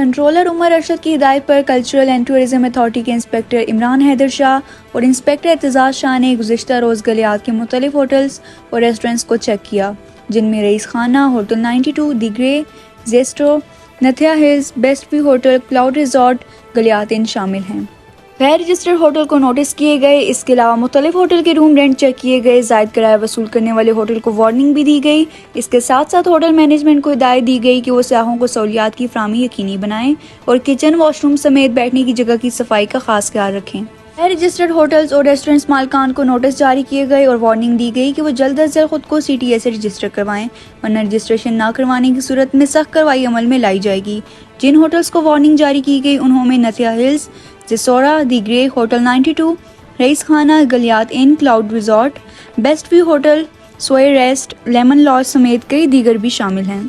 Controller عمر ارشد کی ہدایت پر cultural and tourism authority کے انسپکٹر عمران حیدر شاہ اور انسپکٹر اعتزاز شاہ نے گزشتہ روز گلیات کے مختلف ہوٹلز اور ریسٹورنٹس کو چیک کیا، جن میں Raees Khana, hotel 92، the grey, زیسٹرو، Nathia hills, best view hotel, cloud resort, Galiyat inn شامل ہیں۔ غیر رجسٹرڈ ہوٹل کو نوٹس کیے گئے۔ اس کے علاوہ مختلف ہوٹل کے روم رینٹ چیک کیے گئے۔ زائد کرایہ وصول کرنے والے ہوٹل کو وارننگ بھی دی گئی۔ اس کے ساتھ ساتھ ہوٹل مینجمنٹ کو ہدایت دی گئی کہ وہ سیاحوں کو سہولیات کی فراہمی یقینی بنائیں اور کچن، واش روم سمیت بیٹھنے کی جگہ کی صفائی کا خاص خیال رکھیں۔ غیر رجسٹرڈ ہوٹلز اور ریسٹورنٹس مالکان کو نوٹس جاری کیے گئے اور وارننگ دی گئی کہ وہ جلد از جلد خود کو CTA سے رجسٹر کروائیں، ورنہ رجسٹریشن نہ کروانے کی صورت میں سخت کارروائی عمل میں لائی جائے گی۔ جن ہوٹلز کو وارننگ جاری کی گئی انہوں میں نتھیا ہلز، زیسورا، دی گرے، hotel 92، Raees Khana, Galiyat inn, cloud resort, best view hotel, سوئے ریسٹ، لیمن لاج سمیت کئی دیگر بھی شامل ہیں۔